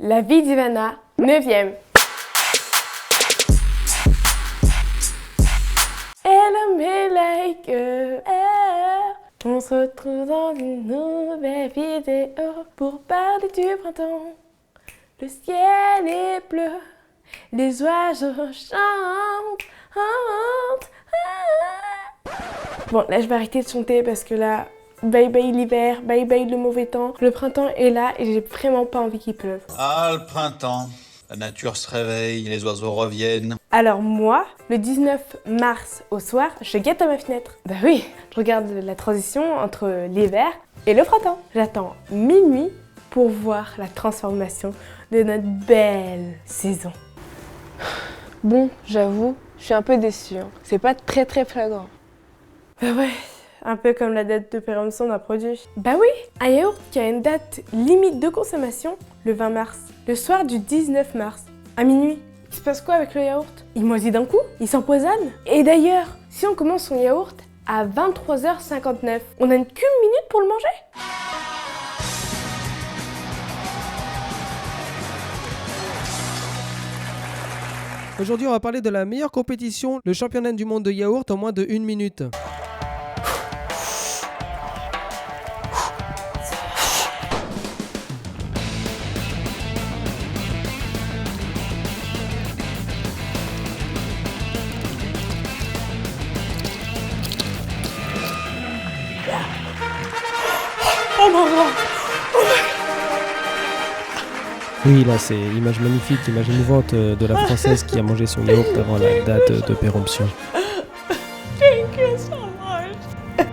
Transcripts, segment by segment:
La vie d'Ivana, 9e. Elle me like On se retrouve dans une nouvelle vidéo pour parler du printemps. Le ciel est bleu, les oiseaux chantent. Bon, là je vais arrêter de chanter parce que là, bye bye l'hiver, bye bye le mauvais temps. Le printemps est là et j'ai vraiment pas envie qu'il pleuve. Ah, le printemps, la nature se réveille, les oiseaux reviennent. Alors moi, le 19 mars au soir, je guette à ma fenêtre. Bah oui, je regarde la transition entre l'hiver et le printemps. J'attends minuit pour voir la transformation de notre belle saison. Bon, j'avoue, je suis un peu déçue. C'est pas très flagrant. Bah ouais, un peu comme la date de péremption d'un produit. Bah oui, un yaourt qui a une date limite de consommation, le 20 mars, le soir du 19 mars, à minuit. Il se passe quoi avec le yaourt? Il moisit d'un coup? Il s'empoisonne? Et d'ailleurs, si on commence son yaourt à 23h59, on n'a qu'une minute pour le manger? Aujourd'hui, on va parler de la meilleure compétition, le championnat du monde de yaourt en moins de 1 minute. Oh non, non. Oui, là, c'est l'image magnifique, l'image émouvante de la Française qui a mangé son yaourt avant la date de péremption. Thank you so much.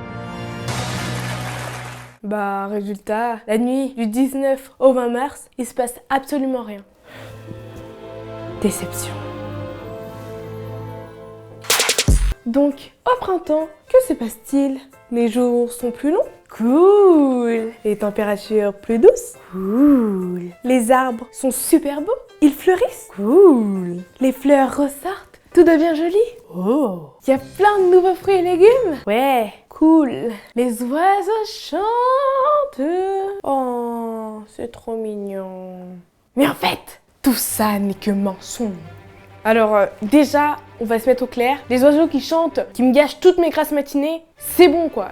Bah, résultat, la nuit du 19 au 20 mars, il se passe absolument rien. Déception. Donc, au printemps, que se passe-t-il? Les jours sont plus longs? Cool! Les températures plus douces? Cool! Les arbres sont super beaux? Ils fleurissent? Cool! Les fleurs ressortent? Tout devient joli? Oh! Il y a plein de nouveaux fruits et légumes? Ouais! Cool! Les oiseaux chantent? Oh, c'est trop mignon! Mais en fait, tout ça n'est que mensonge. Alors déjà, on va se mettre au clair. Les oiseaux qui chantent, qui me gâchent toutes mes grasses matinées, c'est bon quoi.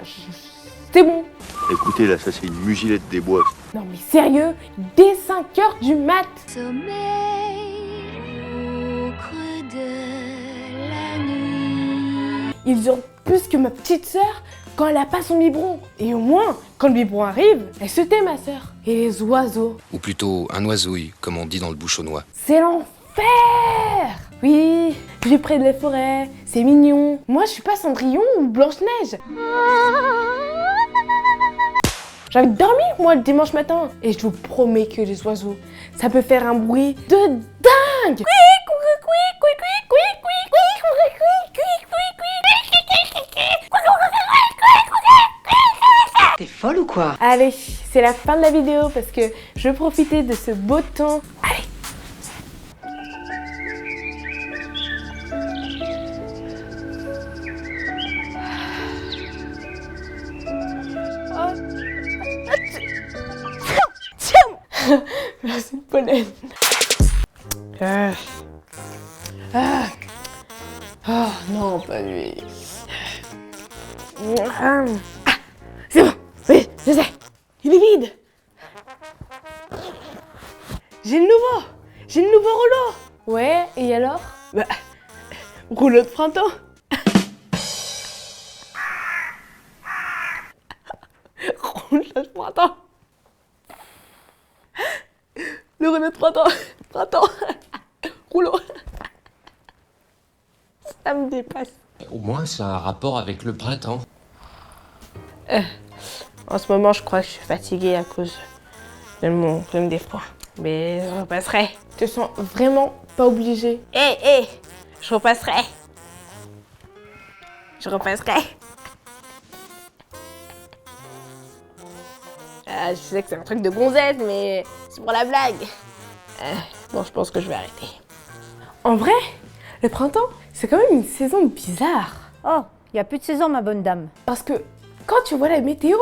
C'est bon. Écoutez, là, ça c'est une mugilette des bois. Non mais sérieux, dès 5h du mat. Sommeil au creux de la nuit. Ils hurlent plus que ma petite sœur quand elle a pas son biberon. Et au moins, quand le biberon arrive, elle se tait ma sœur. Et les oiseaux, Ou plutôt un oisouille, comme on dit dans le bouchonnois. c'est l'enfer. Oui, je suis près de la forêt, c'est mignon. Moi, je suis pas Cendrillon ou Blanche-Neige. J'ai envie de dormir, moi, le dimanche matin. Et je vous promets que les oiseaux, ça peut faire un bruit de dingue. T'es folle ou quoi? Allez, c'est la fin de la vidéo parce que je veux profiter de ce beau temps. Allez. Merci, pollen. Oh non, pas lui. Ah, c'est bon. Oui, je sais. Il est vide. J'ai le nouveau rouleau. Ouais, et alors? Bah, rouleau de printemps. Rouleau de printemps. Le rouleau de printemps. Rouleau. Ça me dépasse. Au moins, ça a un rapport avec le printemps. En ce moment, je crois que je suis fatiguée à cause de mon rhume d'effroi. Mais je repasserai. Je te sens vraiment pas obligée. Hé, je repasserai. Je sais que c'est un truc de gonzesse, mais c'est pour la blague. Bon, je pense que je vais arrêter. En vrai, le printemps, c'est quand même une saison bizarre. Oh, il n'y a plus de saison, ma bonne dame. Parce que quand tu vois la météo,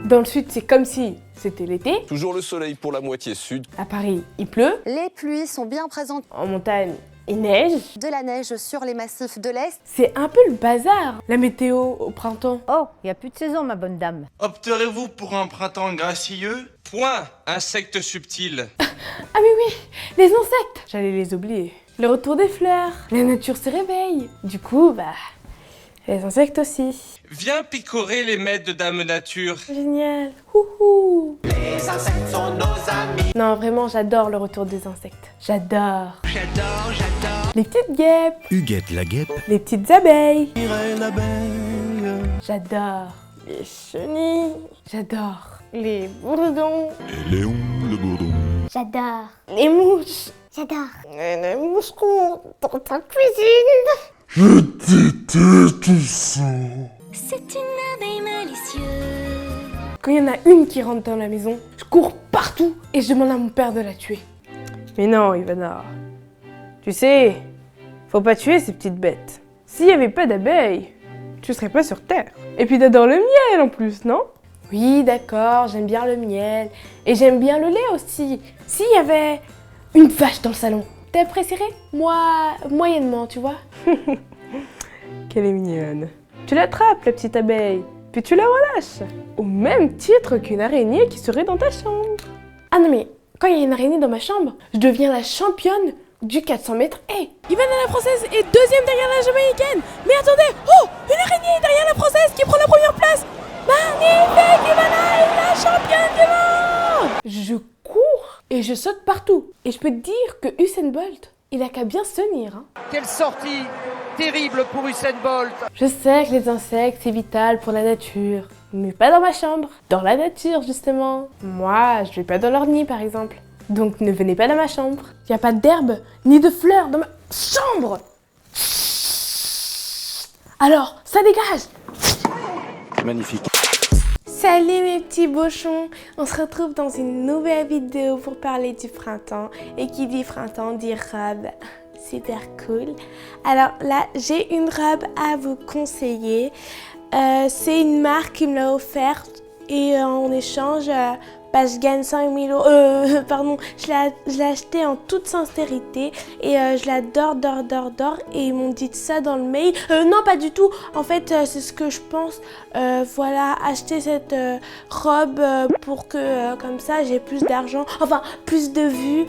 dans le sud, c'est comme si c'était l'été. Toujours le soleil pour la moitié sud. À Paris, il pleut. Les pluies sont bien présentes. En montagne, il neige. De la neige sur les massifs de l'Est. C'est un peu le bazar, la météo au printemps. Oh, il n'y a plus de saison, ma bonne dame. Opterez-vous pour un printemps gracieux? Point. Insectes subtils. Ah mais oui, les insectes. J'allais les oublier. Le retour des fleurs, la nature se réveille. Du coup, les insectes aussi. Viens picorer les maîtres de Dame Nature. Génial. Houhou. Les insectes sont nos amis. Non, vraiment, j'adore le retour des insectes. J'adore. Les petites guêpes. Huguette la guêpe. Les petites abeilles. J'adore. Les chenilles. J'adore. Les bourdons. Et Léon le bourdon. J'adore. Les mouches. J'adore. Les moucherons dans ta cuisine. Je déteste tout ça. C'est une abeille malicieuse. Quand il y en a une qui rentre dans la maison, je cours partout et je demande à mon père de la tuer. Mais non, Ivana. Tu sais, faut pas tuer ces petites bêtes. S'il y avait pas d'abeilles, tu serais pas sur Terre. Et puis t'adores le miel en plus, non? Oui, d'accord, j'aime bien le miel. Et j'aime bien le lait aussi. S'il y avait une vache dans le salon, t'apprécierais? Moi, moyennement, tu vois. Qu'elle est mignonne. Tu l'attrapes, la petite abeille, puis tu la relâches. Au même titre qu'une araignée qui serait dans ta chambre. Ah non mais, quand il y a une araignée dans ma chambre, je deviens la championne du 400 mètres. Hey, Ivana la Française est deuxième derrière la Jamaïcaine. Mais attendez, oh, une araignée derrière la Française qui prend la première place. Magnifique, Ivana est la championne du monde. Je cours et je saute partout. Et je peux te dire que Usain Bolt, il a qu'à bien se tenir. Hein. Quelle sortie terrible pour Usain Bolt. Je sais que les insectes, c'est vital pour la nature. Mais pas dans ma chambre. Dans la nature, justement. Moi, je vais pas dans leur nid, par exemple. Donc ne venez pas dans ma chambre. Il n'y a pas d'herbe, ni de fleurs dans ma chambre. Alors, ça dégage. Magnifique. Salut mes petits bochons, on se retrouve dans une nouvelle vidéo pour parler du printemps. Et qui dit printemps dit robe. Super cool. Alors là, j'ai une robe à vous conseiller. C'est une marque qui me l'a offerte et en échange, je gagne 5 000 euros. Pardon, je l'ai acheté en toute sincérité et je l'adore, dore. Et ils m'ont dit ça dans le mail. Non, pas du tout. En fait, c'est ce que je pense. Voilà, acheter cette robe pour que comme ça j'ai plus d'argent, enfin plus de vues.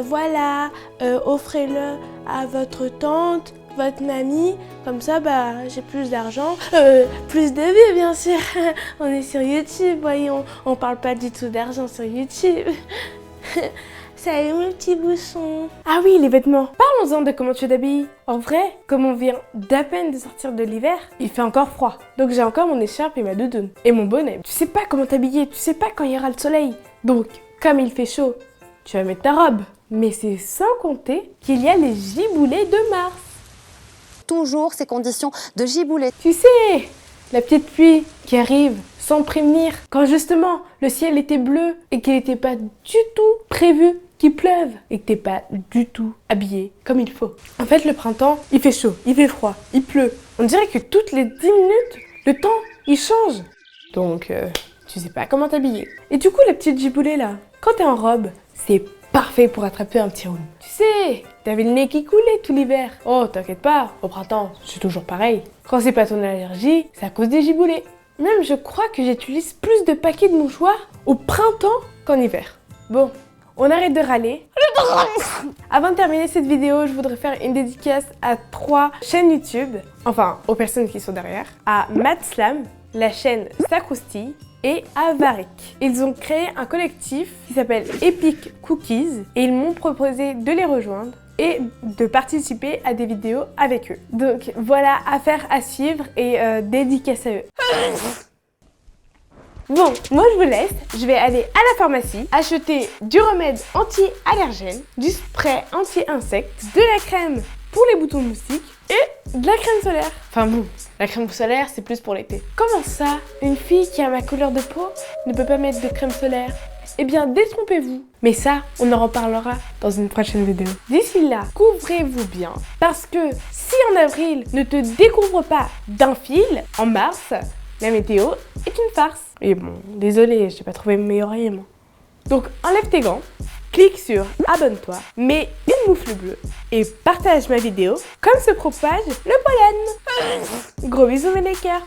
Voilà, offrez-le à votre tante, votre mamie, comme ça j'ai plus d'argent, plus de vues bien sûr. On est sur YouTube, voyons, on parle pas du tout d'argent sur YouTube. Salut mes petits bouchons. Ah oui, les vêtements. Parlons-en de comment tu t'habilles. En vrai, comme on vient d'à peine de sortir de l'hiver, il fait encore froid. Donc j'ai encore mon écharpe et ma doudoune. Et mon bonnet. Tu sais pas comment t'habiller, tu sais pas quand il y aura le soleil. Donc, comme il fait chaud, tu vas mettre ta robe. Mais c'est sans compter qu'il y a les giboulées de mars. Toujours ces conditions de giboulée. Tu sais, la petite pluie qui arrive sans prévenir, quand justement le ciel était bleu et qu'il n'était pas du tout prévu qu'il pleuve et que t'es pas du tout habillé comme il faut. En fait, le printemps, il fait chaud, il fait froid, il pleut. On dirait que toutes les 10 minutes, le temps, il change. Donc, tu sais pas comment t'habiller. Et du coup, la petite giboulée là, quand t'es en robe, c'est parfait pour attraper un petit rhume. Tu sais, t'avais le nez qui coulait tout l'hiver. Oh, t'inquiète pas, au printemps, c'est toujours pareil. Quand c'est pas ton allergie, c'est à cause des giboulées. Même, je crois que j'utilise plus de paquets de mouchoirs au printemps qu'en hiver. Bon, on arrête de râler. Avant de terminer cette vidéo, je voudrais faire une dédicace à 3 chaînes YouTube. Enfin, aux personnes qui sont derrière. À Matslam, la chaîne Sacroustille, et à Varik. Ils ont créé un collectif qui s'appelle Epic Cookies et ils m'ont proposé de les rejoindre et de participer à des vidéos avec eux. Donc voilà, affaire à suivre et dédicace à eux. Bon, moi je vous laisse, je vais aller à la pharmacie, acheter du remède anti-allergène, du spray anti-insectes, de la crème pour les boutons de moustiques et de la crème solaire. Enfin bon, la crème solaire c'est plus pour l'été. Comment ça, une fille qui a ma couleur de peau ne peut pas mettre de crème solaire? Eh bien détrompez-vous. Mais ça, on en reparlera dans une prochaine vidéo. D'ici là, couvrez-vous bien parce que si en avril ne te découvre pas d'un fil, en mars, La météo est une farce. Et bon, désolé, j'ai pas trouvé meilleur rime. Donc enlève tes gants, clique sur abonne-toi, mets une moufle bleue et partage ma vidéo comme se propage le pollen. Gros bisous mes makers.